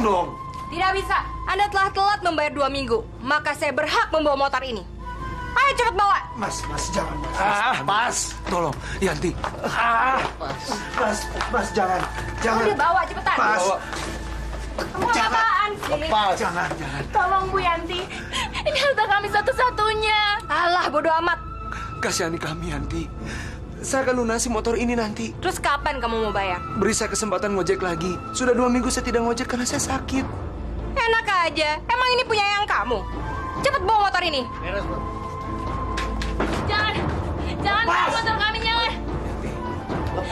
dong. Tidak bisa. Anda telah telat membayar 2 minggu. Maka saya berhak membawa motor ini. Ayo cepat bawa. Mas, jangan. Mas. Tolong, Yanti. Mas, jangan. Udah bawa cepetan. Mas. Kamu apaan sih? Jangan. Tolong Bu Yanti, ini harta kami satu-satunya. Alah, bodoh amat. Kasihani kami, Yanti. Saya akan lunasi motor ini nanti. Terus kapan kamu mau bayar? Beri saya kesempatan ngojek lagi. Sudah 2 minggu saya tidak ngojek karena saya sakit. Enak aja. Emang ini punya yang kamu? Cepet bawa motor ini. Jangan bawa motor kami, jangan.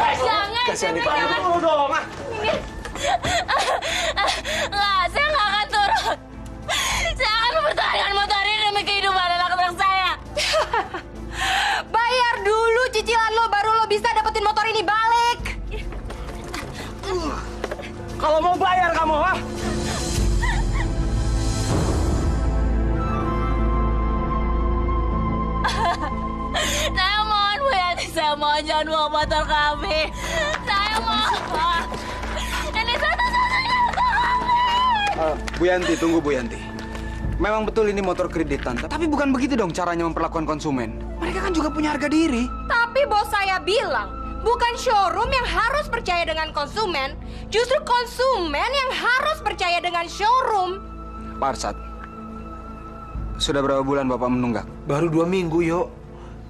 Jangan, Kasihani jangan. kami. Tunggu dong. Nggak, saya nggak akan turun. Saya akan mempertahankan motor ini demi kehidupan anak-anak saya. Bayar dulu cicilan lo, baru lo bisa dapetin motor ini balik. Kalau mau bayar kamu, ha? Saya mohon Bu Yanti, saya mohon jangan bawa motor kami. Saya mohon. Ini satu-satunya harta kami. Bu Yanti, tunggu Bu Yanti. Memang betul ini motor kreditan, tapi bukan begitu dong caranya memperlakukan konsumen. Mereka kan juga punya harga diri. Tapi bos saya bilang, bukan showroom yang harus percaya dengan konsumen, justru konsumen yang harus percaya dengan showroom. Pak Arsat, sudah berapa bulan Bapak menunggak? Baru 2 minggu, Yo.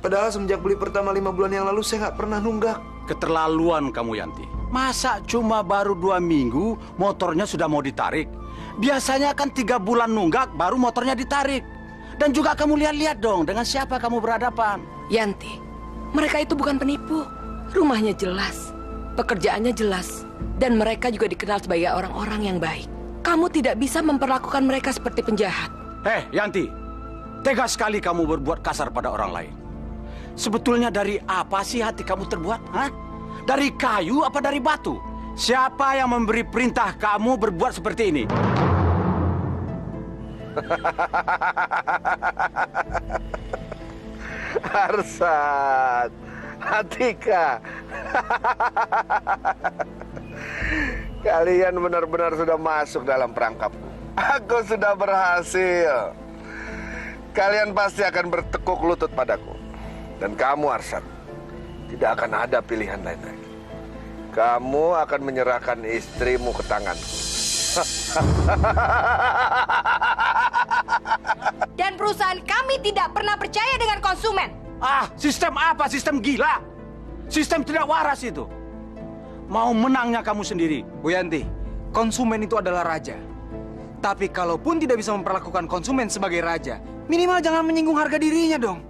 Padahal semenjak beli pertama 5 bulan yang lalu saya nggak pernah nunggak. Keterlaluan kamu, Yanti. Masa cuma baru 2 minggu motornya sudah mau ditarik? Biasanya kan 3 bulan nunggak baru motornya ditarik. Dan juga kamu lihat-lihat dong dengan siapa kamu berhadapan. Yanti, mereka itu bukan penipu. Rumahnya jelas, pekerjaannya jelas, dan mereka juga dikenal sebagai orang-orang yang baik. Kamu tidak bisa memperlakukan mereka seperti penjahat. Yanti, tega sekali kamu berbuat kasar pada orang lain. Sebetulnya dari apa sih hati kamu terbuat? Hah? Dari kayu apa dari batu? Siapa yang memberi perintah kamu berbuat seperti ini? Arsat, Atika. Kalian benar-benar sudah masuk dalam perangkapku. Aku sudah berhasil. Kalian pasti akan bertekuk lutut padaku. Dan kamu, Arsat, tidak akan ada pilihan lain lagi. Kamu akan menyerahkan istrimu ke tanganku. Dan perusahaan kami tidak pernah percaya dengan konsumen. Sistem apa? Sistem gila. Sistem tidak waras itu. Mau menangnya kamu sendiri. Bu Yanti, konsumen itu adalah raja. Tapi kalaupun tidak bisa memperlakukan konsumen sebagai raja, minimal jangan menyinggung harga dirinya dong.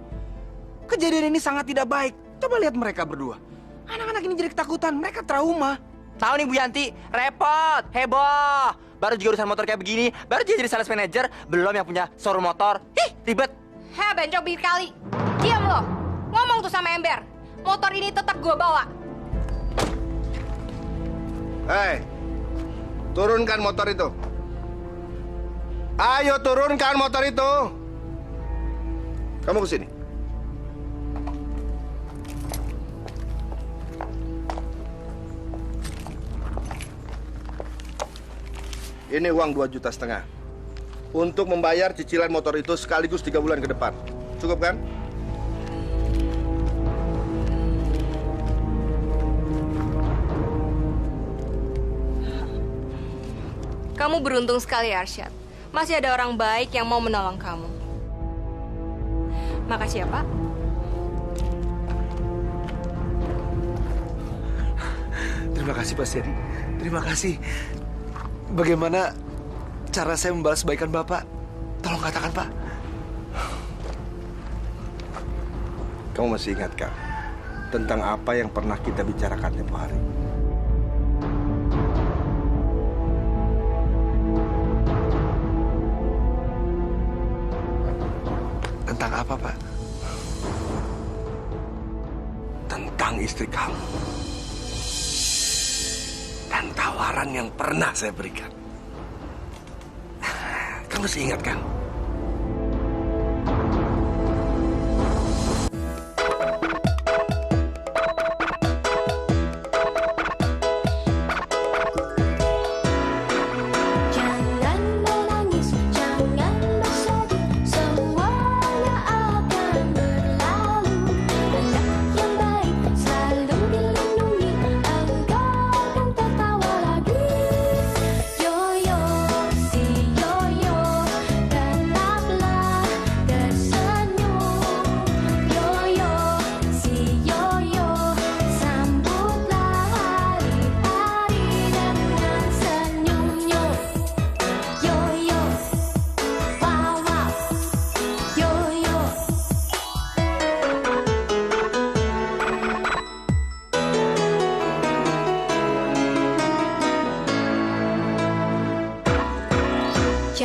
Kejadian ini sangat tidak baik. Coba lihat mereka berdua. Anak-anak ini jadi ketakutan, mereka trauma. Tahu nih Bu Yanti, repot, heboh. Baru juga urusan motor kayak begini, baru dia jadi sales manager, belum yang punya showroom motor. Ribet. Bencok bibir kali. Diam lo. Ngomong tuh sama Ember. Motor ini tetap gua bawa. Hei, turunkan motor itu. Ayo turunkan motor itu. Kamu kesini. Ini uang 2,5 juta untuk membayar cicilan motor itu sekaligus 3 bulan ke depan. Cukup kan? Kamu beruntung sekali, Arsyad. Masih ada orang baik yang mau menolong kamu. Makasih ya, Pak. Terima kasih, Pak Seri. Terima kasih. Bagaimana cara saya membalas kebaikan Bapak? Tolong katakan, Pak. Kamu masih ingat, Kak, tentang apa yang pernah kita bicarakan tempoh hari? Tentang apa, Pak? Tentang istri kamu. Dan tawaran yang pernah saya berikan. Kamu masih ingat kan? Jangan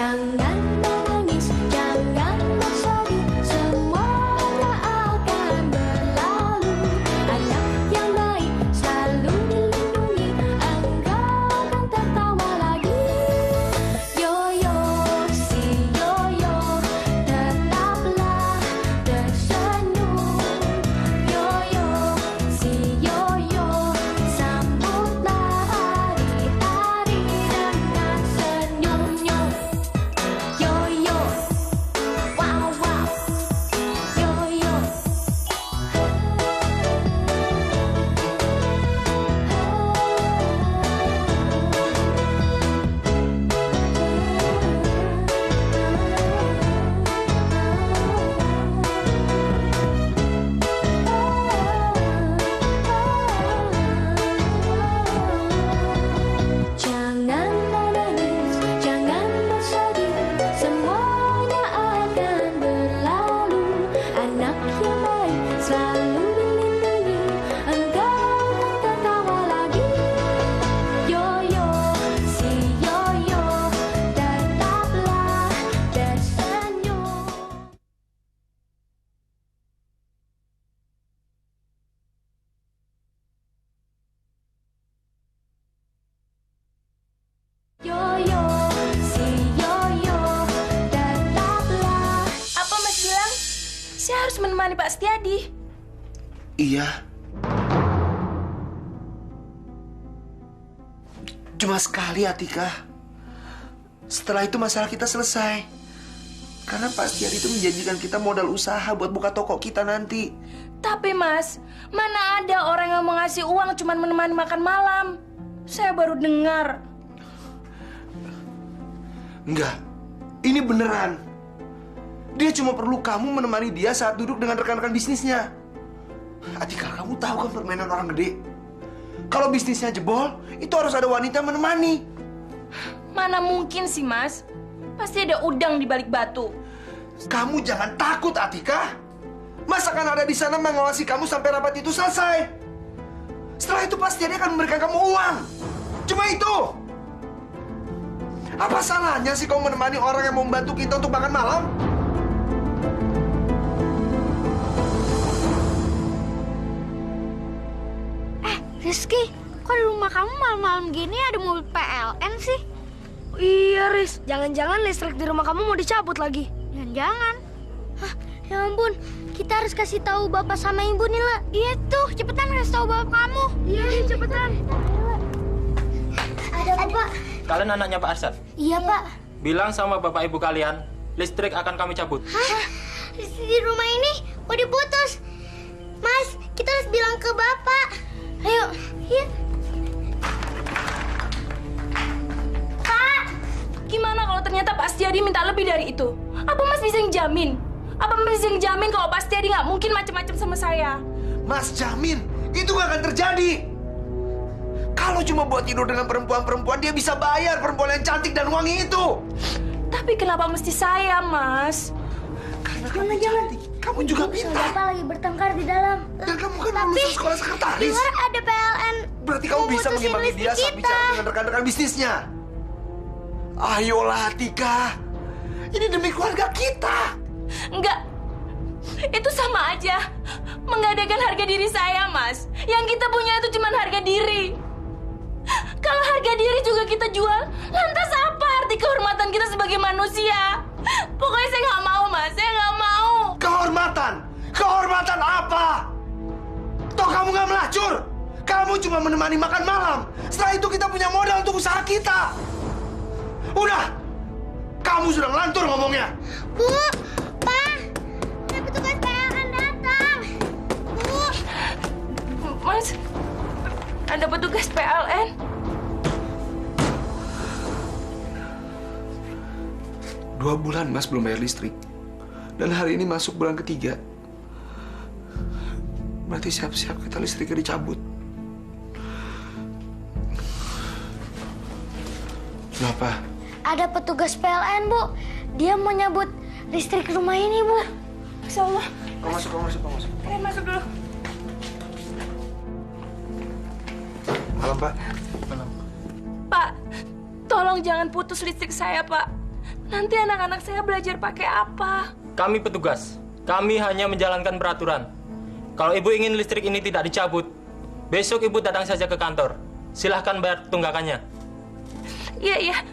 Jangan menangis, jangan bersedih, semuanya akan berlalu. Anak yang baik selalu dilindungi, engkau akan tertawa lagi. Yoyo, si Yoyo, tetaplah tersenyum. Yoyo, si Yoyo, sambutlah hari-hari dengan senyumnya. Yoyo, wow wow, Yoyo. Jangan menangis, jangan bersedih, semuanya akan berlalu. Anak yang baik selalu dilindungi, engkau akan tertawa lagi. Yoyo, si Yoyo, tetaplah tersenyum. Yoyo, si Yoyo, tetaplah. Apa Mas bilang? Saya harus menemani Pak Setiadi. Iya. Cuma sekali, Atika. Setelah itu masalah kita selesai. Karena Pak Setiadi itu menjanjikan kita modal usaha buat buka toko kita nanti. Tapi Mas, mana ada orang yang mau ngasih uang cuma menemani makan malam? Saya baru dengar. Enggak, ini beneran. Dia cuma perlu kamu menemani dia saat duduk dengan rekan-rekan bisnisnya. Atika, kamu tahu kan permainan orang gede? Kalau bisnisnya jebol, itu harus ada wanita menemani. Mana mungkin sih Mas? Pasti ada udang di balik batu. Kamu jangan takut, Atika. Mas akan ada di sana mengawasi kamu sampai rapat itu selesai. Setelah itu pasti dia akan memberikan kamu uang. Cuma itu. Apa salahnya sih kamu menemani orang yang mau membantu kita untuk makan malam? Rizky, kok di rumah kamu malam-malam gini ada mobil PLN sih? Iya, Riz. Jangan-jangan listrik di rumah kamu mau dicabut lagi. Jangan. Hah, ya ampun, kita harus kasih tahu bapak sama ibu Nila. Iya tuh, cepetan kasih tahu bapak kamu. Iya, cepetan. Ada apa, Pak? Kalian anaknya Pak Arsyad? Iya, Pak. Bilang sama bapak ibu kalian, listrik akan kami cabut. Hah? Di rumah ini mau diputus. Mas, kita harus bilang ke bapak. Ayo, iya. Pak, gimana kalau ternyata Pak Setiadi minta lebih dari itu? Apa Mas bisa ngejamin? Apa Mas bisa ngejamin kalau Pak Setiadi nggak mungkin macam-macam sama saya? Mas jamin, itu gak akan terjadi. Kalau cuma buat tidur dengan perempuan-perempuan, dia bisa bayar perempuan yang cantik dan wangi itu. Tapi kenapa mesti saya, Mas? Karena kamu cantik, kamu juga pintar. Bapak lagi bertengkar di dalam. Dan kamu kan lulusan sekolah Di sekretaris. luar ada PLN. Berarti kamu bisa Memutusin mengimbangi dia listrik saat bicara dengan rekan-rekan bisnisnya. Ayolah, Tika. Ini demi keluarga kita. Enggak. Itu sama aja. Menggadaikan harga diri saya, Mas. Yang kita punya itu cuma harga diri. Kalau harga diri juga kita jual, lantas apa arti kehormatan kita sebagai manusia? Pokoknya saya nggak mau, Mas. Saya nggak mau. Kehormatan? Kehormatan apa? Toh kamu nggak melacur. Kamu cuma menemani makan malam. Setelah itu kita punya modal untuk usaha kita. Udah. Kamu sudah ngelantur ngomongnya. Bu, Pak, ada petugas PLN datang. Bu. Mas, ada petugas PLN. Dua bulan Mas belum bayar listrik. Dan hari ini masuk bulan ketiga. Berarti siap-siap kita listriknya dicabut. Kenapa? Ada petugas PLN, Bu. Dia mau nyabut listrik rumah ini, Bu. Masya Allah. Kau masuk. Kalian masuk dulu. Malam, Pak. Pak, tolong jangan putus listrik saya, Pak. Nanti anak-anak saya belajar pakai apa? Kami petugas. Kami hanya menjalankan peraturan. Kalau ibu ingin listrik ini tidak dicabut, besok ibu datang saja ke kantor. Silahkan bayar tunggakannya. Iya.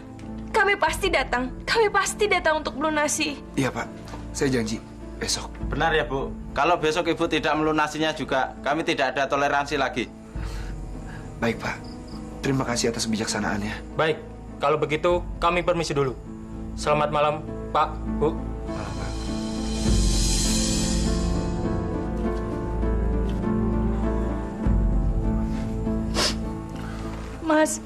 Kami pasti datang. Kami pasti datang untuk melunasi. Iya, Pak. Saya janji besok. Benar ya, Bu. Kalau besok Ibu tidak melunasinya juga, kami tidak ada toleransi lagi. Baik, Pak. Terima kasih atas kebijaksanaannya. Baik, kalau begitu kami permisi dulu. Selamat malam, Pak, Bu. Mas,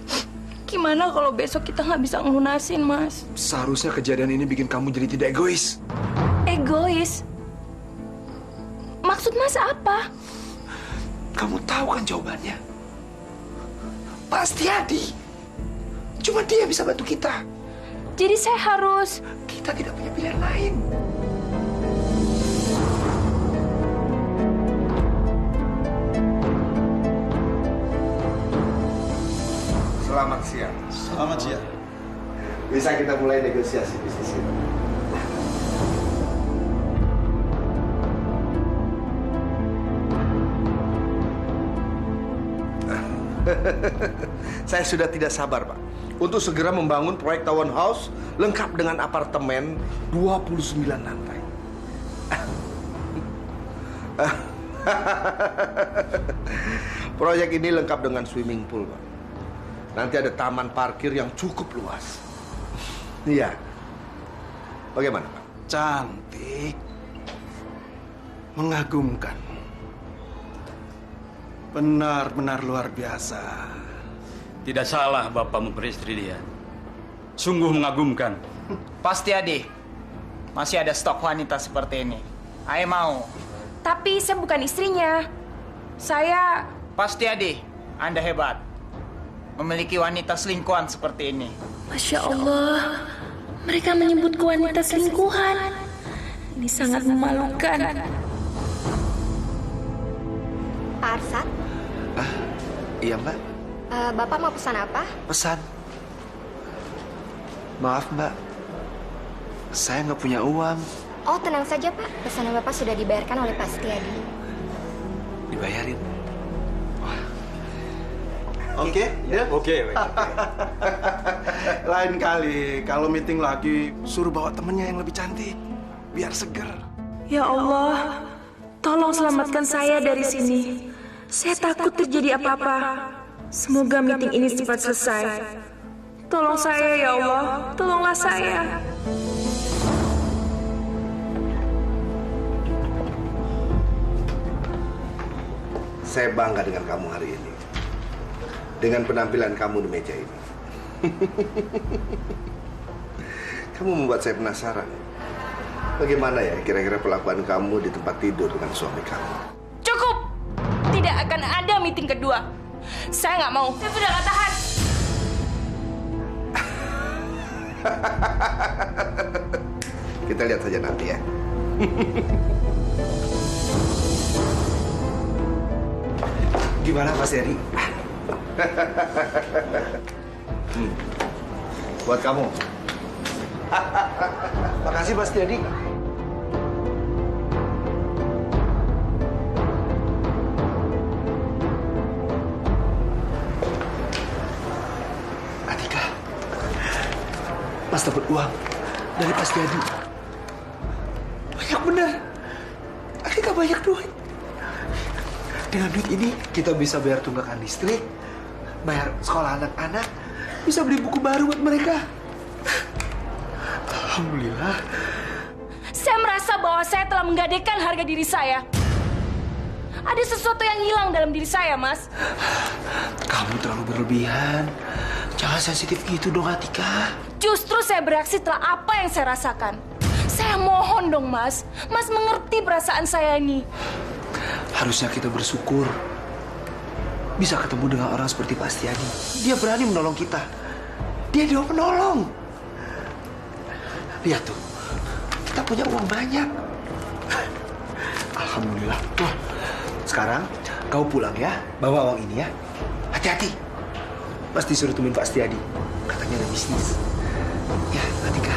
gimana kalau besok kita nggak bisa ngelunasin, Mas? Seharusnya kejadian ini bikin kamu jadi tidak egois. Egois? Maksud Mas apa? Kamu tahu kan jawabannya? Pasti Adi. Cuma dia bisa bantu kita. Jadi saya harus... Kita tidak punya pilihan lain. Selamat siang. Selamat siang. Bisa kita mulai negosiasi bisnis kita. Saya sudah tidak sabar, Pak, untuk segera membangun proyek townhouse lengkap dengan apartemen 29 lantai. Proyek ini lengkap dengan swimming pool, Pak. Nanti ada taman parkir yang cukup luas. Iya. Bagaimana, Pak? Cantik. Mengagumkan. Benar-benar luar biasa. Tidak salah Bapak memperistri dia. Sungguh mengagumkan. Pasti Adi. Masih ada stok wanita seperti ini. Ayo mau. Tapi saya bukan istrinya. Saya... Pasti Adi. Anda hebat. Memiliki wanita selingkuhan seperti ini. Masya Allah. Mereka menyebutku wanita selingkuhan. Ini sangat memalukan. Pak Arsat, Iya, Mbak. Bapak mau pesan apa? Pesan. Maaf, Mbak. Saya nggak punya uang. Oh, tenang saja, Pak. Pesanan Bapak sudah dibayarkan oleh Pak Setiadi. Dibayarin. Oke, ya? Oke. Lain kali kalau meeting lagi suruh bawa temennya yang lebih cantik, biar seger. Ya Allah, tolong selamatkan saya dari sini. Saya takut terjadi apa-apa. Semoga meeting ini cepat selesai. Tolong saya ya Allah, tolonglah saya. Saya bangga dengan kamu hari ini. Dengan penampilan kamu di meja ini. Kamu membuat saya penasaran. Bagaimana ya kira-kira perlakuan kamu di tempat tidur dengan suami kamu? Cukup! Tidak akan ada meeting kedua. Saya nggak mau. Saya sudah nggak tahan. Kita lihat saja nanti ya. Gimana, Mas Eri? Buat kamu. Makasih, Mas Tiadi. Atika, Mas dapat uang dari Mas Tiadi. Banyak bener. Atika banyak duit. Dengan duit ini kita bisa bayar tunggakan listrik, bayar sekolah anak-anak, bisa beli buku baru buat mereka. Alhamdulillah. Saya merasa bahwa saya telah menggadaikan harga diri saya. Ada sesuatu yang hilang dalam diri saya, Mas. Kamu terlalu berlebihan. Jangan sensitif gitu dong, Atika. Justru saya bereaksi setelah apa yang saya rasakan. Saya mohon dong, Mas. Mas mengerti perasaan saya ini. Harusnya kita bersyukur bisa ketemu dengan orang seperti Pak Setiadi. Dia berani menolong kita. Dia penolong. Lihat tuh, kita punya uang banyak. Alhamdulillah. Tuh, sekarang kau pulang ya, bawa uang ini ya. Hati-hati. Pasti suruh temuin Pak Setiadi. Katanya ada bisnis. Ya, Atika.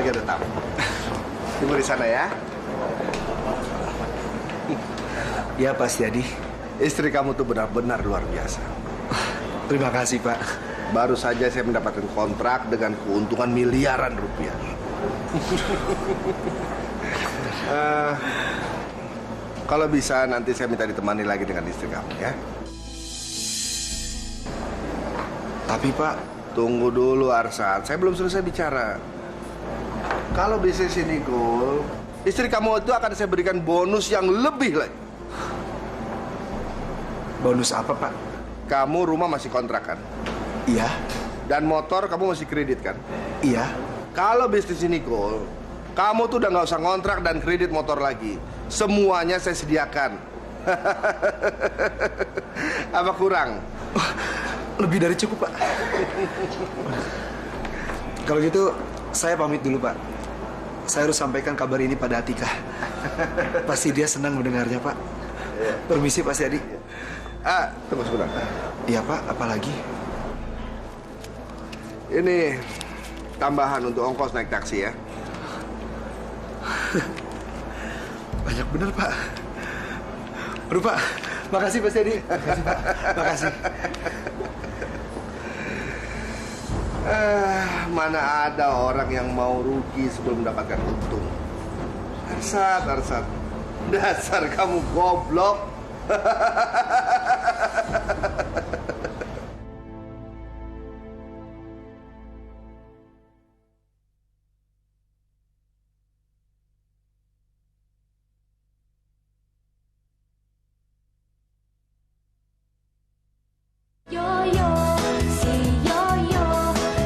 lagi ada tamu. Tunggu di sana ya. Ya, Pak Setiadi. Istri kamu tuh benar-benar luar biasa. Terima kasih, Pak. Baru saja saya mendapatkan kontrak dengan keuntungan miliaran rupiah. Kalau bisa nanti saya minta ditemani lagi dengan istri kamu ya. Tapi, Pak, tunggu dulu Arsad, saya belum selesai bicara. Kalau bisnis ini goal, istri kamu itu akan saya berikan bonus yang lebih lagi. Bonus apa, Pak? Kamu rumah masih kontrakan? Iya. Dan motor kamu masih kredit kan? Iya. Kalau bisnis ini goal, kamu tuh udah nggak usah ngontrak dan kredit motor lagi. Semuanya saya sediakan. Apa kurang? Lebih dari cukup, Pak. Kalau gitu, saya pamit dulu, Pak. Saya harus sampaikan kabar ini pada Atika. Pasti dia senang mendengarnya, Pak. Permisi, Pak Setiadi. Tunggu sebentar. Iya, Pak. Apalagi? Ini tambahan untuk ongkos naik taksi ya. Banyak bener, Pak. Aduh, Pak. Makasih, Pak Setiadi. Makasih, Pak. Makasih. Mana ada orang yang mau rugi sebelum mendapatkan untung. Arsad. Dasar kamu goblok. Yoyo, si Yoyo,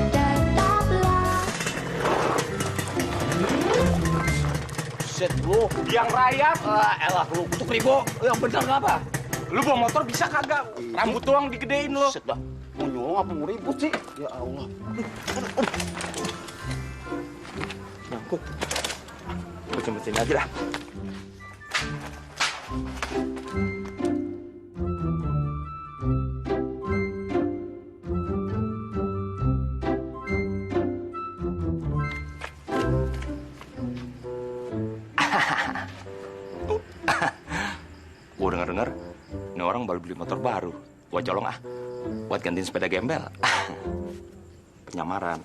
tetaplah. Set lu, yang rayap. Elah lu kutuk ribo. Yang bener apa? Lu bawa motor bisa kagak? Rambut doang digedein lu. Set dah. Mau nyolong apa mau ribut sih? Ya Allah. Nyangkut. Becin-becin aja dah. Gue denger-denger, ini orang baru beli motor baru. Gua colong buat gantiin sepeda gembel. Penyamaran.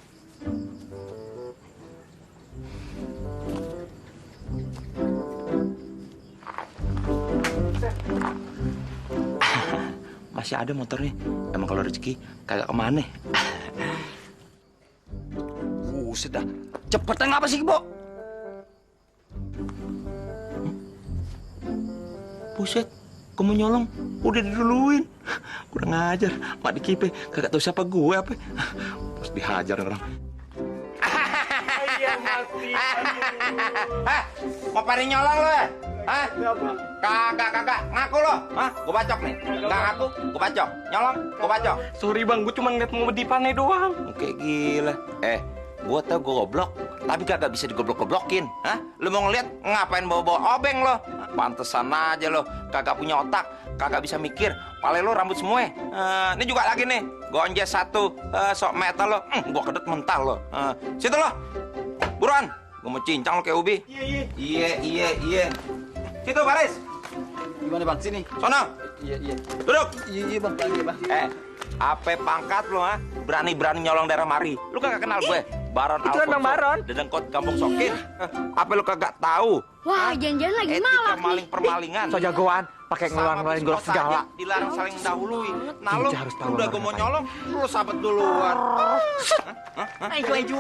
Masih ada motornya. Emang kalau rezeki kagak kemana. Buset dah. Cepetan ngapa sih, Bo? Buset, kamu nyolong, udah diduluin. Kurang ajar, mak dikipe, kagak tahu siapa gue apa. Terus dihajar orang. Mau pada nyolong lo ya? Hah? Kagak. Ngaku lo? Hah? Gue bacok nih. Nggak ngaku, gue bacok. Nyolong, gue bacok. Sorry bang, gue cuma ngeliat mau dipanai doang. Oke gila. Gue tau gue goblok, tapi kagak bisa digoblok-goblokin. Hah? Lu mau ngeliat ngapain bawa-bawa obeng lo? Pantesan aja lo, kagak punya otak, kagak bisa mikir. Pale lo rambut semua. Ini juga lagi nih, gonjes satu, sok metal lo. Gue kedet mental lo. Situ lo, buruan. Gue mau cincang lo kayak ubi. Iya. Situ baris. Gimana, Bang? Sini. Sono. Iya. Duduk. Iya, Bang. Lagi, Bang. Apa pangkat lo, ha? Berani-berani nyolong daerah mari. Lu kagak kenal gue? Baron Itu kan Bang Baron. Dedengkot Kampung Sokin. Apa lu kagak tahu? Wah, jangan-jangan lagi malak nih. Maling-permalingan. So jagoan, pakai ngeluarin golok segala. Dilarang saling mendahului. Nah lu Harus tahu udah Bang gue mau Baron nyolong, lu sahabat duluan. Ayo.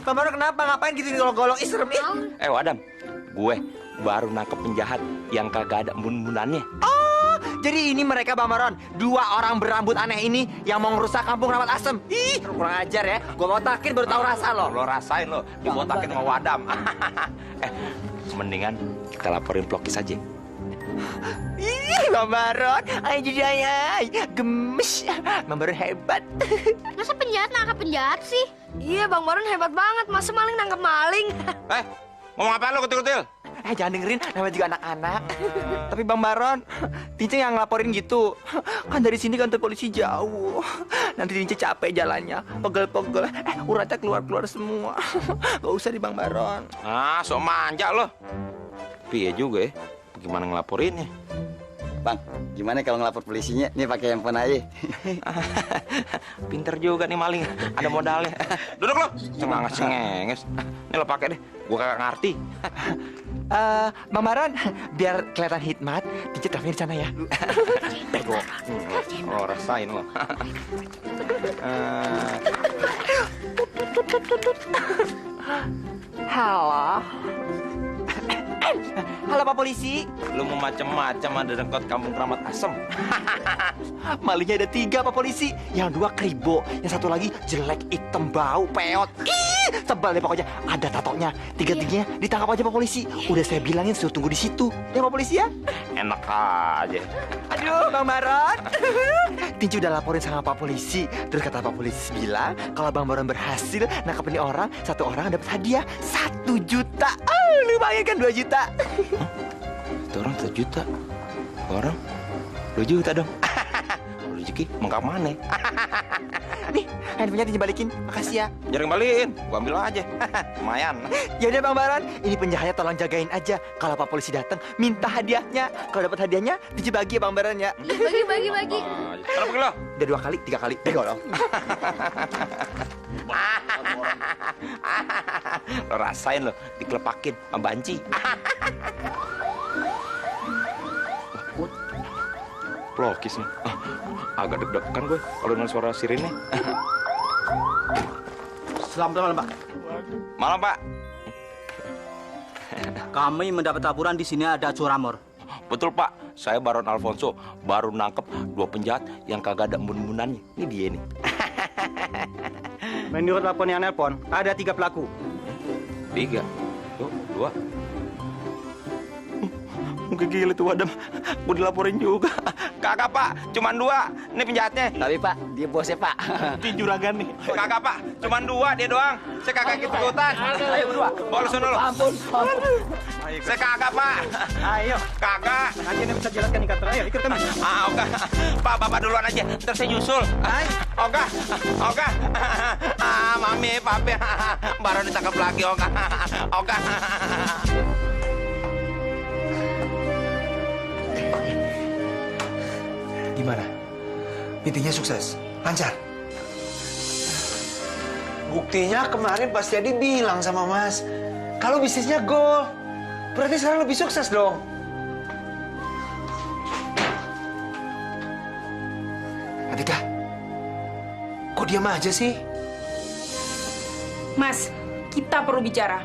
Bang Baron kenapa? Ngapain gitu golok-golok? Ih, serem ih. Wadam, gue baru nangkep penjahat yang kagak ada embun-embunannya. Jadi ini mereka Bang Baron, dua orang berambut aneh ini yang mau ngerusak kampung Ramat Asem. Ih, kurang ajar ya. Gua botakin baru tahu rasa lo. Lo rasain lo, dibotakin sama Wadam. Mendingan kita laporin Plokis aja. Ih, Bang Baron, ayo jadi ayah, gemes. Bang Baron hebat. Masa penjahat nangkap penjahat sih? Iya, Bang Baron hebat banget. Masa maling nangkap maling? Ngomong apa lo kutil-kutil? Jangan dengerin, namanya juga anak-anak. Tapi Bang Baron, Tince yang ngelaporin gitu. Kan dari sini kantor polisi jauh. Nanti Tince capek jalannya, pegel-pegel. Uratnya keluar-keluar semua. Gak usah di Bang Baron. Ah, sok manja lo. Tapi ya juga ya, gimana ngelaporinnya? Bang, gimana kalau ngelapor polisinya? Nih pakai handphone aja. Pinter juga nih maling, ada modalnya. Duduk lo, cengenges. Ini lo pakai deh, gua kagak ngerti. Bang Baron, biar kelihatan hikmat, Tince teleponin di sana ya. Bego. Lo rasain lo. Halo. Halo Pak Polisi. Lu mau macam-macam ada dekat kampung Keramat Asem. Malingnya ada 3 Pak Polisi. Yang 2 kribo, yang 1 lagi jelek, hitam, bau, peot. Ih, tebal deh pokoknya. Ada tatonya. 3-tiganya ditangkap aja Pak Polisi. Udah saya bilangin suruh tunggu di situ. Ya Pak Polisi ya. Enak aja. Aduh Bang Baron. Tinju udah laporin sama Pak Polisi. Terus kata Pak Polisi bilang kalau Bang Baron berhasil nangkep ini orang, 1 orang dapat hadiah 1 juta. Lumayan kan 2 juta. Itu orang 1 juta. Orang 2 juta dong. Rezeki mengkap mana? Nih, handphonenya Tinju balikin. Makasih ya. Jangan balikin, gua ambil aja. Lumayan. Ya udah Bang Baron, ini penjahitnya tolong jagain aja. Kalau Pak Polisi datang, minta hadiahnya. Kalau dapat hadiahnya, Tinju bagi ya Bang Baron ya. Bagi. Kenapa lo? Udah 2 kali, 3 kali. Bego dong. Lo rasain lo, dikelepakin sama banci. Lokis nih. Agak deg-degan gue kalau dengar suara sirinnya. Selamat malam, Pak. Malam, Pak. Kami mendapat laporan di sini ada curamor. Betul, Pak. Saya Baron Alfonso baru nangkep 2 penjahat yang kagak ada embun-embunannya. Ini dia nih. Menurut laporan yang nelpon, ada 3 pelaku. 3. Tuh, 2. Mungkin gila tuh Adam. Gue dilaporin juga. Kagak, Pak. Cuman 2. Ini penjahatnya. Tapi Pak, dia bosnya Pak. Di juragan nih. Kagak, Pak. Cuman 2 dia doang. Saya kagak ikut-ikutan. Ayo berdua. Bawa lu sono lu. Ampun. Saya kagak, Pak. Ayo. Kagak. Nanti Anda bisa jelaskan di kantor. Ayo, ikut kami. Oga. Pak, Bapak duluan aja. Ntar saya nyusul. Oga. Mami, Papi. Baru ditangkap lagi, Oga. Oga. Gimana? Meetingnya sukses? Lancar? Buktinya kemarin Pak Setiadi bilang sama Mas, kalau bisnisnya goal, berarti sekarang lebih sukses dong. Atika, kok diam aja sih? Mas, kita perlu bicara.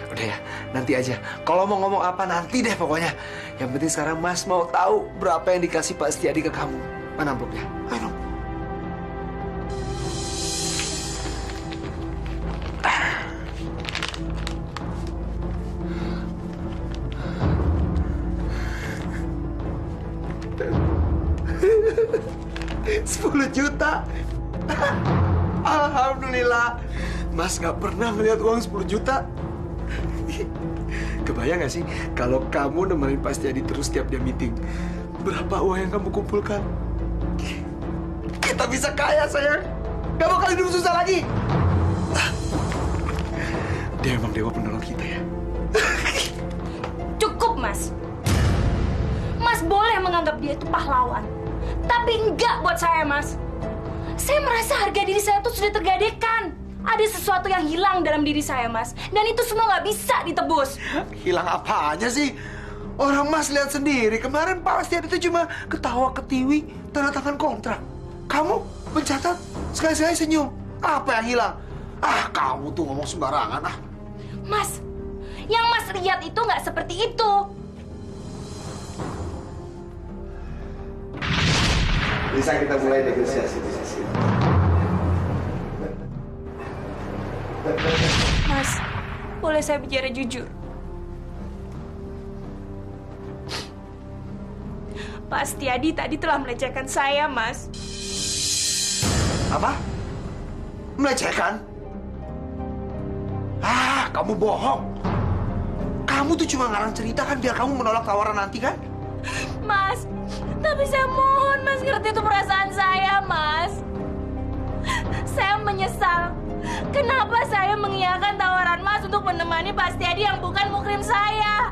Udah ya, nanti aja. Kalau mau ngomong apa nanti deh pokoknya. Yang penting sekarang Mas mau tahu berapa yang dikasih Pak Setiadi ke kamu. Mana amplopnya? Ayo dong. $10 juta. Alhamdulillah. Mas nggak pernah melihat uang 10 juta. Kebayang gak sih kalau kamu nemenin Pak Setiadi terus setiap dia meeting? Berapa uang yang kamu kumpulkan? Kita bisa kaya, sayang. Gak bakal hidup susah lagi. Dia emang dewa penolong kita ya. Cukup, Mas. Mas boleh menganggap dia itu pahlawan. Tapi enggak buat saya, Mas. Saya merasa harga diri saya tuh sudah tergadaikan. Ada sesuatu yang hilang dalam diri saya, Mas. Dan itu semua nggak bisa ditebus. Hilang apanya sih? Orang Mas lihat sendiri. Kemarin Pak Setiadi itu cuma ketawa ketiwi, tanda tangan kontrak. Kamu mencatat, sekali-sekali senyum. Apa yang hilang? Kamu tuh ngomong sembarangan, Mas, yang Mas lihat itu nggak seperti itu. Bisa kita mulai negosiasi. Mas, boleh saya bicara jujur? Pak Setiadi tadi telah melecehkan saya, Mas. Apa? Melecehkan? Kamu bohong. Kamu tuh cuma ngarang cerita kan biar kamu menolak tawaran nanti kan? Mas, tapi saya mohon Mas ngerti itu perasaan saya, Mas. Saya menyesal. Kenapa saya mengiyakan tawaran Mas untuk menemani Pak Setiadi yang bukan mukrim saya?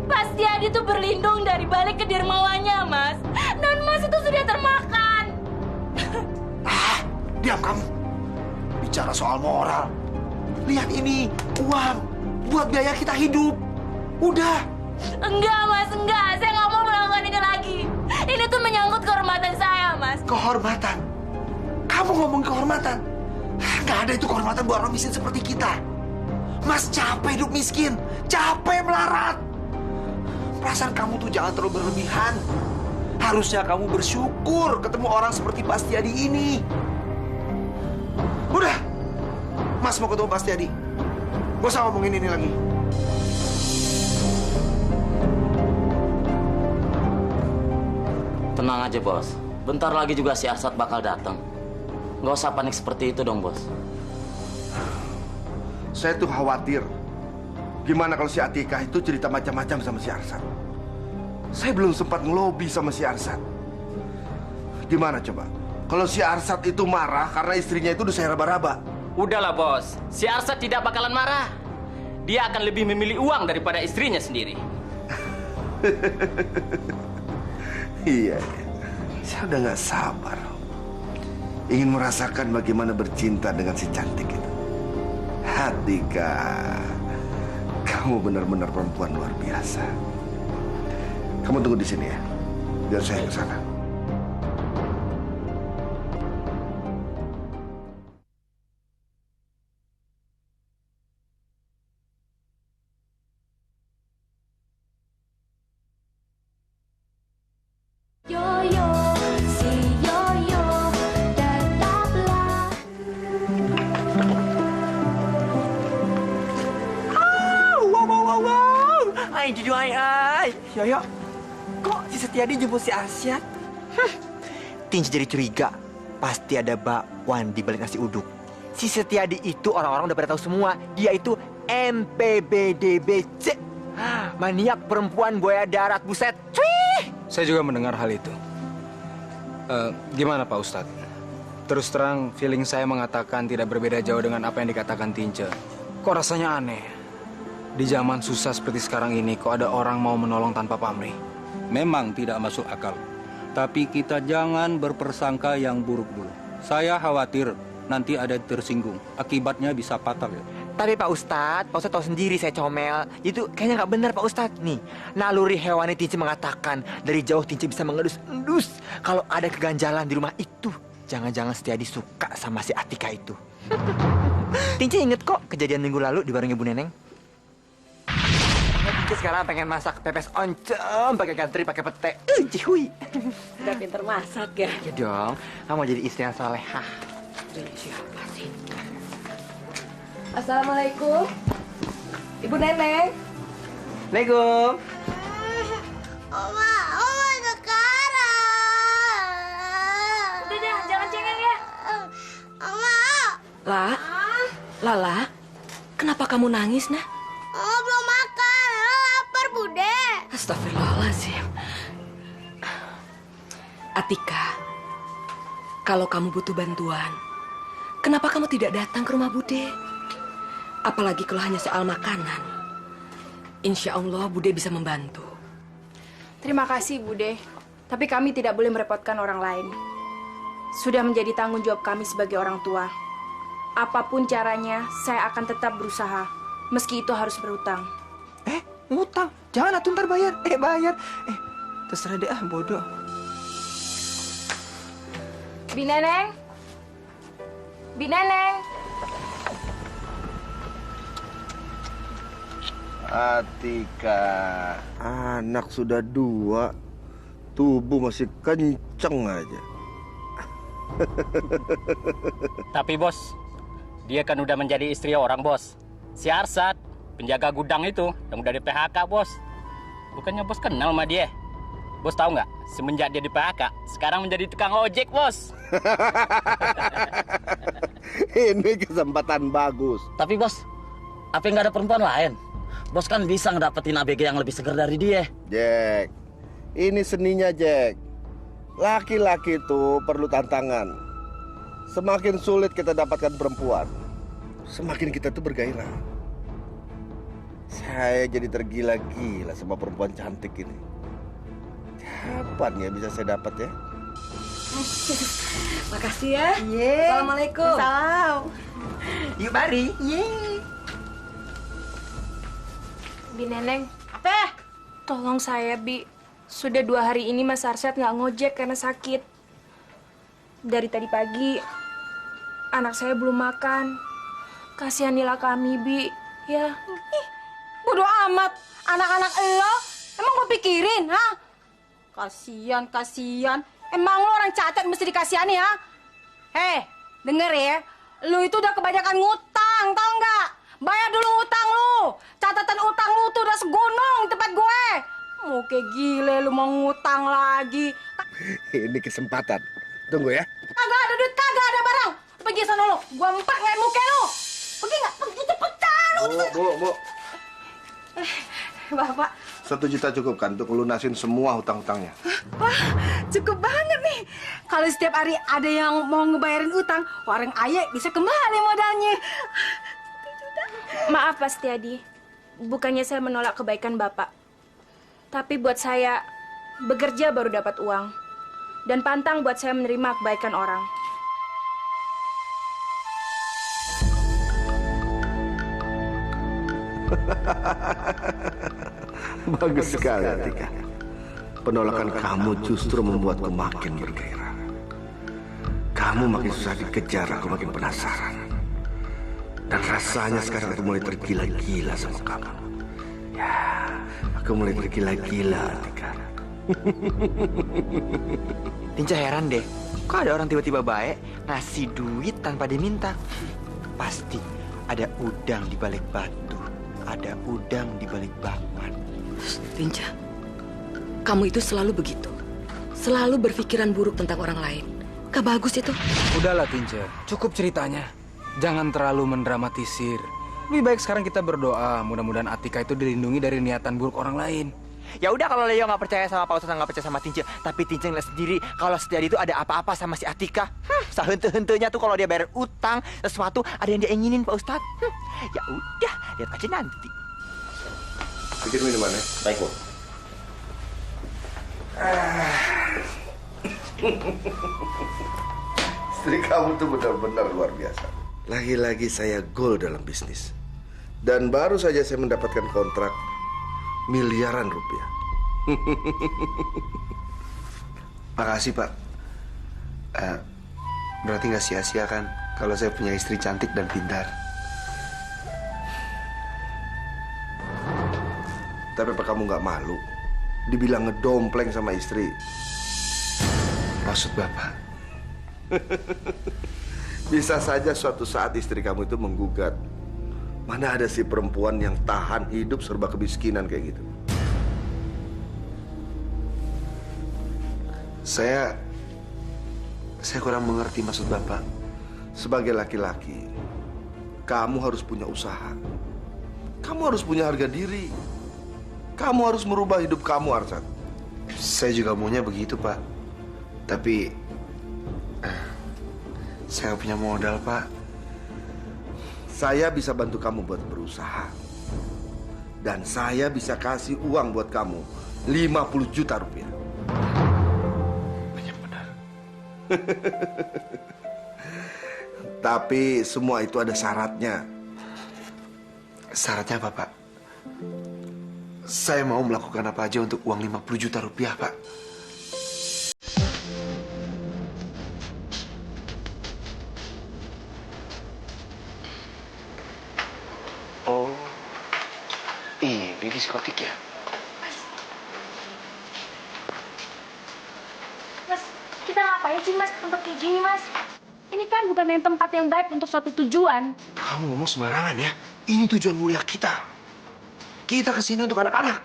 Pak Setiadi itu berlindung dari balik kedermawannya, Mas. Dan Mas itu sudah termakan. Diam kamu. Bicara soal moral. Lihat ini, uang buat biaya kita hidup. Udah. Enggak, Mas, enggak. Saya nggak mau melakukan ini lagi. Ini tuh menyangkut kehormatan saya, Mas. Kehormatan? Kamu ngomong kehormatan? Nggak ada itu kehormatan buat orang miskin seperti kita. Mas capek hidup miskin, capek melarat. Perasaan kamu tuh jangan terlalu berlebihan. Harusnya kamu bersyukur ketemu orang seperti Pak Setiadi ini. Udah, Mas mau ketemu Pak Setiadi. Gak usah ngomongin ini lagi. Tenang aja, Bos. Bentar lagi juga si Arsad bakal datang. Gak usah panik seperti itu dong, Bos. Saya tuh khawatir. Gimana kalau si Atika itu cerita macam-macam sama si Arsad? Saya belum sempat ngelobi sama si Arsad. Gimana coba? Kalau si Arsad itu marah karena istrinya itu udah saya raba-raba. Udahlah, Bos. Si Arsad tidak bakalan marah. Dia akan lebih memilih uang daripada istrinya sendiri. Iya, saya udah gak sabar. Ingin merasakan bagaimana bercinta dengan si cantik itu. Atika, kamu benar-benar perempuan luar biasa. Kamu tunggu di sini ya, biar saya ke sana. Yoyo, si Yoyo, tetaplah. Wow. Ay, jujur ay. Yoyo, kok si Setiadi jemput si Arsyad? Tinci jadi curiga. Pasti ada bakwan di balik nasi uduk. Si Setiadi itu orang-orang udah pada tahu semua. Dia itu MPBDBC. Maniak perempuan buaya darat, buset. Cuy! Saya juga mendengar hal itu. Gimana Pak Ustadz? Terus terang, feeling saya mengatakan tidak berbeda jauh dengan apa yang dikatakan Tince. Kok rasanya aneh? Di zaman susah seperti sekarang ini, kok ada orang mau menolong tanpa pamrih? Memang tidak masuk akal. Tapi kita jangan berpersangka yang buruk dulu. Saya khawatir nanti ada tersinggung. Akibatnya bisa fatal ya. Tapi Pak Ustadz tahu sendiri saya comel. Itu kayaknya nggak benar Pak Ustadz. Nih, naluri hewani Tinci mengatakan dari jauh Tinci bisa mengendus-endus kalau ada keganjalan di rumah itu. Jangan-jangan Setiadi suka sama si Atika itu. Tinci inget kok kejadian minggu lalu di warungnya Bu Neneng. Tinci sekarang pengen masak pepes oncom pakai gantri pakai pete. Cihui. Udah pinter masak ya? Ya dong, kamu mau jadi istri yang salehah. Siapa sih? Assalamualaikum, Ibu Neneng. Assalamualaikum. Oma sekarang. Udah, jangan cengeng ya. Oma. Lala, kenapa kamu nangis, Nah? Oma belum makan. Lapar, Bude. Astagfirullahaladzim. Atika, kalau kamu butuh bantuan, kenapa kamu tidak datang ke rumah Bude? Apalagi kalau hanya soal makanan. Insya Allah Bude bisa membantu. Terima kasih, Bude. Tapi kami tidak boleh merepotkan orang lain. Sudah menjadi tanggung jawab kami sebagai orang tua. Apapun caranya, saya akan tetap berusaha. Meski itu harus berhutang. Ngutang? Jangan atuh ntar bayar. Bayar. Terserah deh bodoh. Bi Neneng. Bi Neneng. Atika, anak sudah 2, tubuh masih kenceng aja. Tapi bos, dia kan udah menjadi istri orang bos. Si Arsad, penjaga gudang itu yang udah di PHK bos. Bukannya bos kenal sama dia? Bos tahu nggak? Semenjak dia di PHK, sekarang menjadi tukang ojek bos. Ini kesempatan bagus. Tapi bos, apa nggak ada perempuan lain? Bos kan bisa ngedapetin ABG yang lebih seger dari dia. Jack, ini seninya Jack. Laki-laki itu perlu tantangan. Semakin sulit kita dapatkan perempuan, semakin kita tuh bergairah. Saya jadi tergila-gila sama perempuan cantik ini. Kapan ya bisa saya dapat ya? Makasih ya. Assalamualaikum. Salam. Yuk mari. Bi Neneng. Apa? Tolong saya, Bi. Sudah 2 hari ini Mas Arsyad nggak ngojek karena sakit. Dari tadi pagi, anak saya belum makan. Kasihanilah kami, Bi. Ya. Ih, bodo amat. Anak-anak elo, emang gue pikirin, ha? Kasian. Emang lo orang cacat mesti dikasihani, ha? Hei, denger ya. Lu itu udah kebanyakan ngutang, tau nggak? Bayar dulu utang lu. Catatan utang lu tuh udah segunung di tempat gue. Mau kayak gile lu mau ngutang lagi. Ini kesempatan. Tunggu ya. Kagak ada duit, kagak ada barang. Pergi sana lu. Gua empak ngeliat muka lu. Pergi nggak? Pergi cepetan lu. Bu. Bapak. 1 juta cukup kan untuk lunasin semua hutang-hutangnya? Wah, cukup banget nih. Kalau setiap hari ada yang mau ngebayarin utang, orang ayah bisa kembali modalnya. Maaf, Pak Setiadi. Bukannya saya menolak kebaikan Bapak. Tapi buat saya, bekerja baru dapat uang. Dan pantang buat saya menerima kebaikan orang. Bagus sekali, Atika. Penolakan kamu justru membuatku makin bergairah. Kamu makin susah dikejar, aku makin penasaran. Dan rasanya sekarang aku mulai tergila-gila sama kamu. Ya, aku mulai tergila-gila, Atika. Tinca heran deh, kok ada orang tiba-tiba baik ngasih duit tanpa diminta? Pasti ada udang di balik batu, ada udang di balik bakwan. Tinca, kamu itu selalu begitu. Selalu berpikiran buruk tentang orang lain. Gak bagus itu. Udahlah Tinca, cukup ceritanya. Jangan terlalu mendramatisir. Lebih baik sekarang kita berdoa, mudah-mudahan Atika itu dilindungi dari niatan buruk orang lain. Ya udah kalau Leo nggak percaya sama Pak Ustadz, nggak percaya sama Tinca, tapi Tinca ngeliat sendiri kalau Setiadi itu ada apa-apa sama si Atika. Sahente-hentenya tuh kalau dia bayar utang sesuatu ada yang dia inginin Pak Ustadz. Ya udah, lihat aja nanti. Bikin minuman ya? Baik, Bu. Istri kamu tuh benar-benar luar biasa. Lagi-lagi saya goal dalam bisnis. Dan baru saja saya mendapatkan kontrak miliaran rupiah. Makasih, Pak. Berarti nggak sia-sia kan kalau saya punya istri cantik dan pintar. Tapi apa kamu nggak malu dibilang ngedompleng sama istri? Maksud Bapak? Bisa saja suatu saat istri kamu itu menggugat. Mana ada si perempuan yang tahan hidup serba kemiskinan kayak gitu? Saya kurang mengerti maksud Bapak. Sebagai laki-laki, kamu harus punya usaha. Kamu harus punya harga diri. Kamu harus merubah hidup kamu, Arsyad. Saya juga maunya begitu, Pak. Tapi saya punya modal, Pak. Saya bisa bantu kamu buat berusaha. Dan saya bisa kasih uang buat kamu 50 juta rupiah. Banyak benar. Tapi semua itu ada syaratnya. Syaratnya apa, Pak? Saya mau melakukan apa aja untuk uang 50 juta rupiah, Pak. Oh, ini diskotik ya? Mas, kita ngapain sih Mas tempat kayak gini Mas? Ini kan bukan yang tempat yang baik untuk suatu tujuan. Kamu ngomong sembarangan ya? Ini tujuan mulia kita. Kita kesini untuk anak-anak.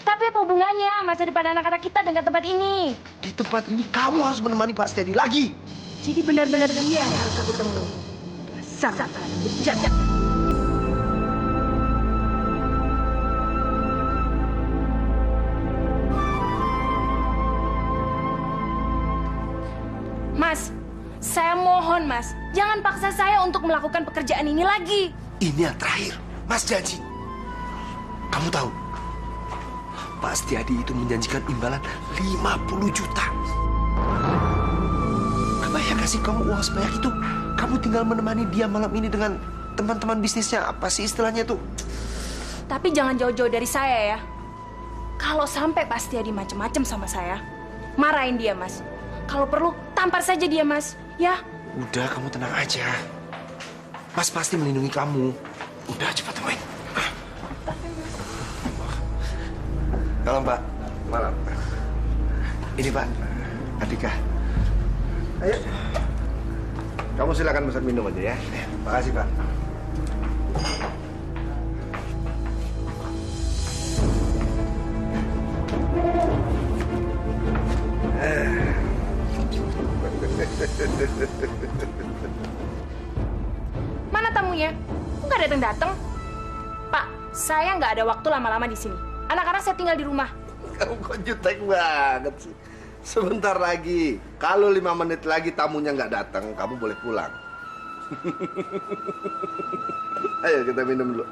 Tapi apa hubungannya masa depan anak-anak kita dengan tempat ini? Di tempat ini kamu harus menemani Pak Setiadi lagi. Jadi benar-benar dia yang harus aku temui. Dasar bejat. Mas. Jangan paksa saya untuk melakukan pekerjaan ini lagi. Ini yang terakhir, Mas janji. Kamu tahu, Pak Setiadi itu menjanjikan imbalan 50 juta. Kebayang kasih kamu uang sebanyak itu? Kamu tinggal menemani dia malam ini dengan teman-teman bisnisnya. Apa sih istilahnya tuh? Tapi jangan jauh-jauh dari saya ya. Kalau sampai Pak Setiadi macem-macem sama saya, marahin dia, Mas. Kalau perlu, tampar saja dia, Mas. Ya? Udah, kamu tenang aja. Mas pasti melindungi kamu. Udah, cepat temuin. Malam, Pak. Malam. Ini, Pak. Atika. Ayo. Kamu silakan pesan minum aja ya. Makasih, Pak. Mana tamunya? Kok nggak datang-datang? Pak, saya nggak ada waktu lama-lama di sini. Anak-anak saya tinggal di rumah. Kamu kok jutek banget sih. Sebentar lagi. Kalau 5 menit lagi tamunya nggak datang, kamu boleh pulang. Ayo kita minum dulu.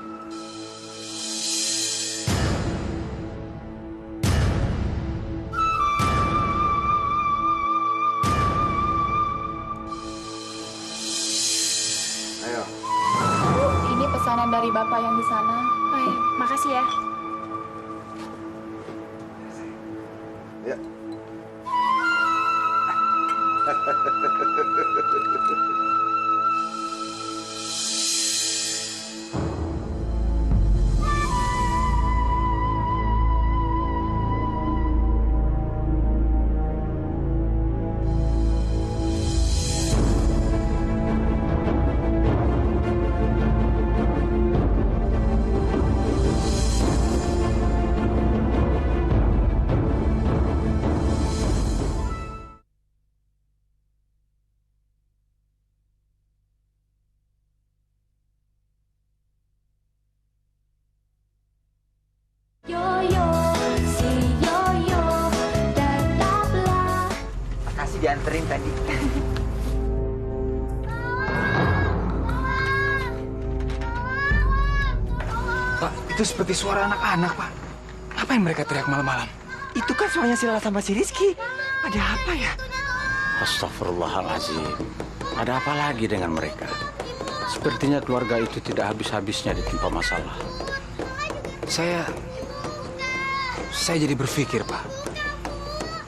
Ayo. Bu, ini pesanan dari Bapak yang di sana. Oh, iya. Makasih ya. Ya. Yoyo, si Yoyo, tetaplah. Makasih dianterin tadi. Pak, itu seperti suara anak-anak, Pak. Ngapain mereka teriak malam-malam? Itu kan suaranya si Lala sama si Rizky. Ada apa ya? Astagfirullahaladzim. Ada apa lagi dengan mereka? Sepertinya keluarga itu tidak habis-habisnya ditimpa masalah. Saya jadi berpikir, Pak.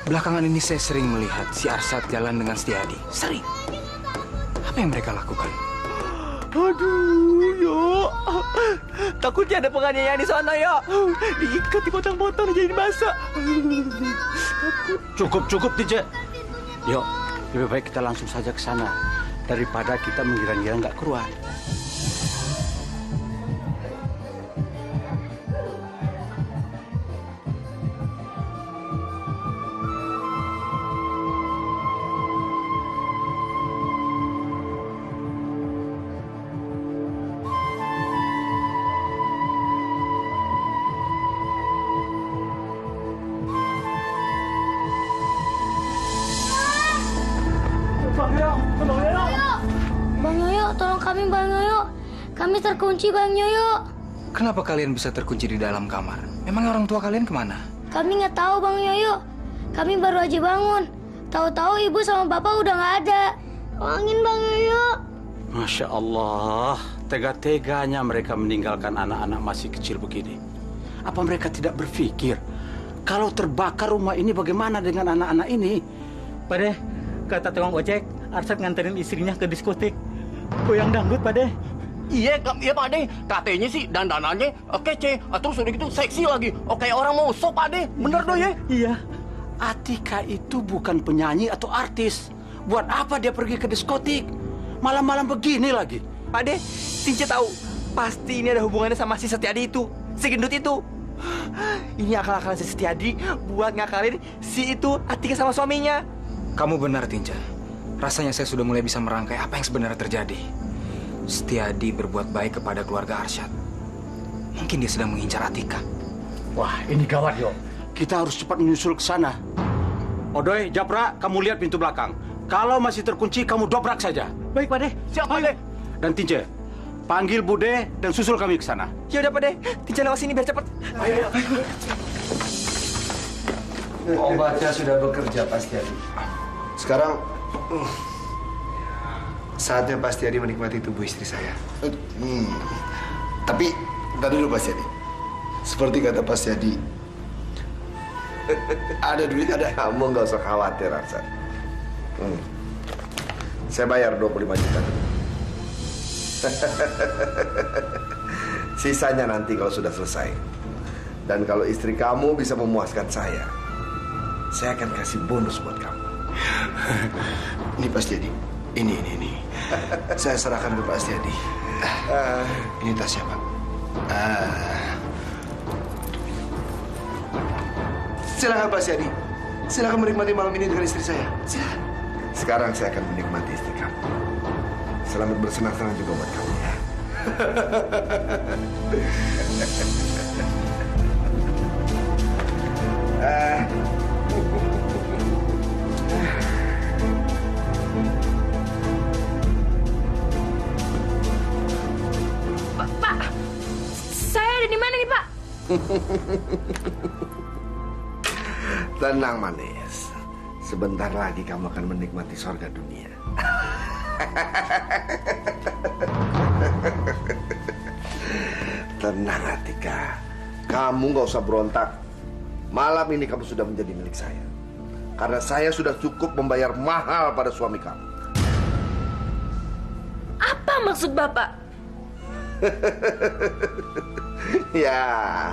Belakangan ini saya sering melihat si Arsat jalan dengan Setiadi. Sering. Apa yang mereka lakukan? Aduh, yo. Takutnya ada penganiayaan di sana, ya. Diikat, dipotong-potong, jadi masak. Cukup, DJ. Yuk, lebih baik kita langsung saja ke sana daripada kita mengira-ngira nggak keluar. Bang Yoyo, tolong kami Bang Yoyo. Kami terkunci Bang Yoyo. Kenapa kalian bisa terkunci di dalam kamar? Memang orang tua kalian kemana? Kami nggak tahu Bang Yoyo. Kami baru aja bangun. Tahu-tahu ibu sama bapak udah nggak ada. Tolongin Bang Yoyo. Masya Allah, tega-teganya mereka meninggalkan anak-anak masih kecil begini. Apa mereka tidak berpikir kalau terbakar rumah ini bagaimana dengan anak-anak ini? Pade, kata tukang ojek, Arsat nganterin istrinya ke diskotik. Goyang dangdut, Pade. Iya Pak De. Katanya sih dandanannya kece. Terus udah gitu seksi lagi. Kayak orang mau sok Pak De. Bener dong ya? Iya. Atika itu bukan penyanyi atau artis. Buat apa dia pergi ke diskotik? Malam-malam begini lagi. Pak De, Tince tahu. Pasti ini ada hubungannya sama si Setiadi itu. Si gendut itu. Ini akal-akalan si Setiadi buat ngakalin si itu Atika sama suaminya. Kamu benar, Tinca. Rasanya saya sudah mulai bisa merangkai apa yang sebenarnya terjadi. Setiadi berbuat baik kepada keluarga Arsyad. Mungkin dia sedang mengincar Atika. Wah, ini gawat, yo. Kita harus cepat menyusul ke sana. Odoy, Japra, kamu lihat pintu belakang. Kalau masih terkunci, kamu dobrak saja. Baik, Pak De. Siap, Pak De. Dan Tince, panggil Bude dan susul kami ke sana. Ya udah, Pak De. Tince lewat sini biar cepat. Ayo. Obatnya sudah bekerja, Pak Setiadi. Sekarang saatnya Pak Setiadi menikmati tubuh istri saya. Tapi tadi dulu Pak Setiadi. Seperti kata Pak Setiadi, ada duit, ada. Kamu nggak usah khawatir, Arsan. Saya bayar 25 juta. Sisanya nanti kalau sudah selesai. Dan kalau istri kamu bisa memuaskan saya akan kasih bonus buat kamu. Ini Pak Setiadi. Ini. Saya serahkan ke Pak Setiadi. Ini tasnya, Pak. Silakan Pak Setiadi. Silakan menikmati malam ini dengan istri saya. Silakan. Sekarang saya akan menikmati istri kamu. Selamat bersenang-senang juga buat kamu ya. Pak, saya ada di mana nih, Pak? Tenang, manis. Sebentar lagi kamu akan menikmati surga dunia. Tenang, Atika. Kamu nggak usah berontak. Malam ini kamu sudah menjadi milik saya. Karena saya sudah cukup membayar mahal pada suami kamu. Apa maksud Bapak? Ya,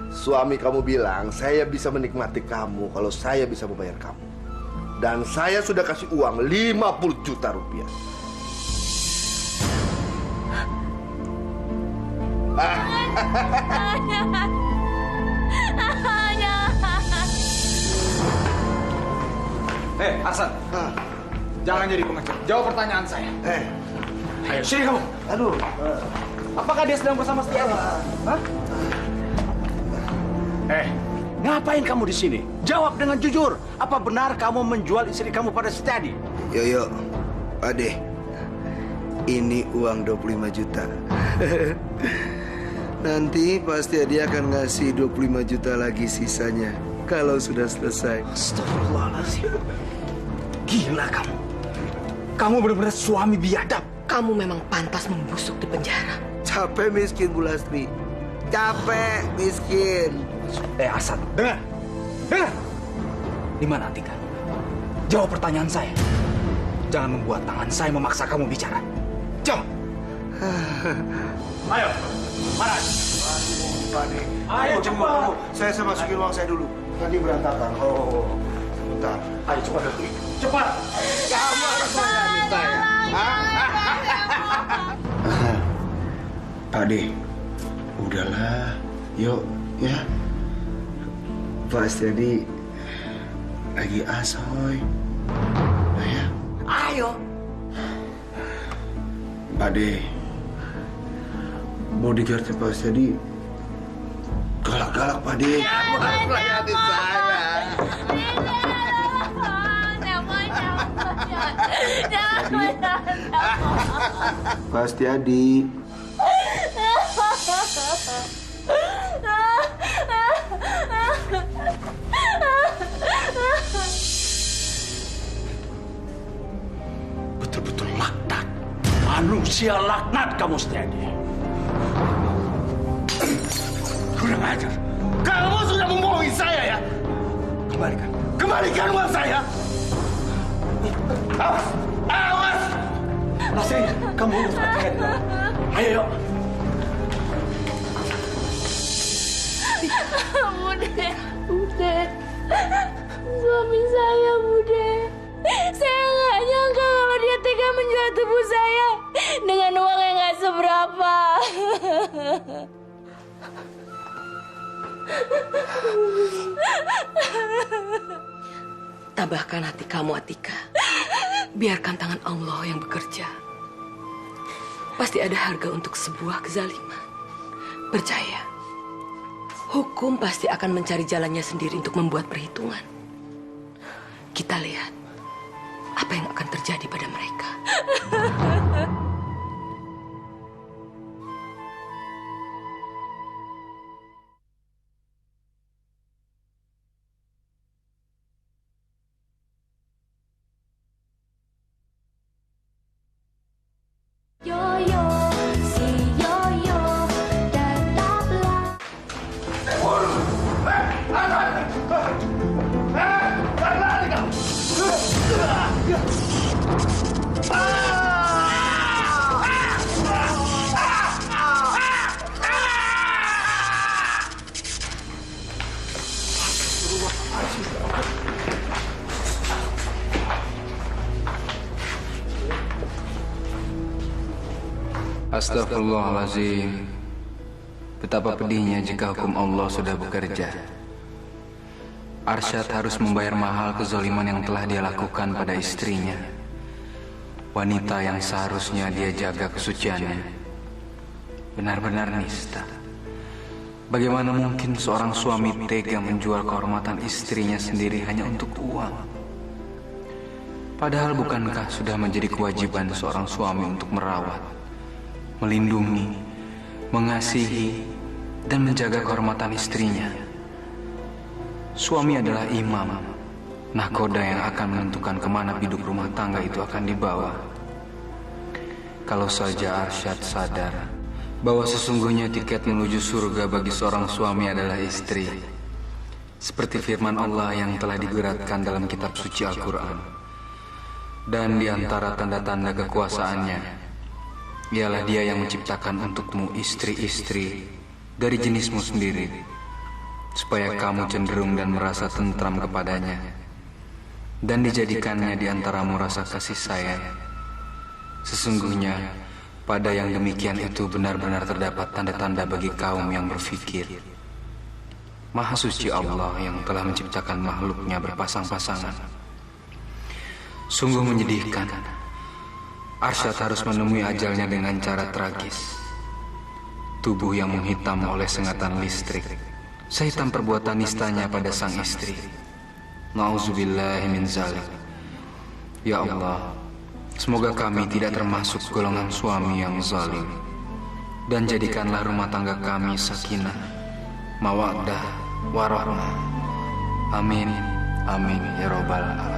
suami kamu bilang saya bisa menikmati kamu kalau saya bisa membayar kamu. Dan saya sudah kasih uang 50 juta rupiah. Arsan. Jangan jadi pengecut. Jawab pertanyaan saya. Ayo, sini kamu. Aduh. Apakah dia sedang bersama Setiadi? Hah? Ngapain kamu di sini? Jawab dengan jujur. Apa benar kamu menjual istri kamu pada Setiadi? Yoyo, Pak De, ini uang 25 juta. Nanti pasti dia akan ngasih 25 juta lagi sisanya kalau sudah selesai. Astagfirullahaladzim. Gila kamu. Kamu benar-benar suami biadab. Kamu memang pantas membusuk di penjara. Capek miskin, Bu Lastri. Capek miskin. Arsan, dengar. Di mana Atika? Jawab pertanyaan saya. Jangan membuat tangan saya memaksa kamu bicara. Jawab. Ayo, mana? Ayo cepat. Saya masukin uang saya dulu. Tadi berantakan. Sebentar. Ayo cepat. Cepat. Kamu harus melayani saya. Pak De, udahlah. Yuk, ya. Pak Setiadi lagi asoy. Ya. Ayo. Pak De, bodyguardnya Pak Setiadi galak-galak, Pak De. Kamu harus melayani saya. Pak Setiadi. Betul-betul laknat. Manusia laknat kamu, Setiadi. Kurang ajar. Kamu sudah membohongi saya ya? Kembalikan uang saya. Awas! Awas! Lastri, kamu urus Atika. Ayo, yuk. Bude. Suami saya, Bude. Saya nggak nyangka kalau dia tega menjual tubuh saya dengan uang yang nggak seberapa. Tabahkan hati kamu, Atika. Biarkan tangan Allah yang bekerja. Pasti ada harga untuk sebuah kezaliman. Percaya, hukum pasti akan mencari jalannya sendiri untuk membuat perhitungan. Kita lihat, apa yang akan terjadi pada mereka. Yoyo, si Yoyo, tetaplah. Astagfirullahaladzim. Betapa pedihnya jika hukum Allah sudah bekerja. Arsyad harus membayar mahal kezaliman yang telah dia lakukan pada istrinya. Wanita yang seharusnya dia jaga kesuciannya. Benar-benar nista. Bagaimana mungkin seorang suami tega menjual kehormatan istrinya sendiri hanya untuk uang? Padahal bukankah sudah menjadi kewajiban seorang suami untuk merawat, melindungi, mengasihi, dan menjaga kehormatan istrinya? Suami adalah imam, nahkoda yang akan menentukan kemana biduk rumah tangga itu akan dibawa. Kalau saja Arsyad sadar bahwa sesungguhnya tiket menuju surga bagi seorang suami adalah istri, seperti firman Allah yang telah diguratkan dalam kitab suci Al-Quran. Dan di antara tanda-tanda kekuasaannya ialah Dia yang menciptakan untukmu istri-istri dari jenismu sendiri, supaya kamu cenderung dan merasa tentram kepadanya, dan dijadikannya di antaramu rasa kasih sayang. Sesungguhnya pada yang demikian itu benar-benar terdapat tanda-tanda bagi kaum yang berfikir. Maha suci Allah yang telah menciptakan makhluknya berpasang-pasangan. Sungguh menyedihkan, Arsyad harus menemui ajalnya dengan cara tragis. Tubuh yang menghitam oleh sengatan listrik, sehitam perbuatan nistanya pada sang istri. Na'udzubillahi min zalik. Ya Allah, semoga kami tidak termasuk golongan suami yang zalim, dan jadikanlah rumah tangga kami sakinah, mawaddah, warahmah. Amin, amin ya robbal alamin.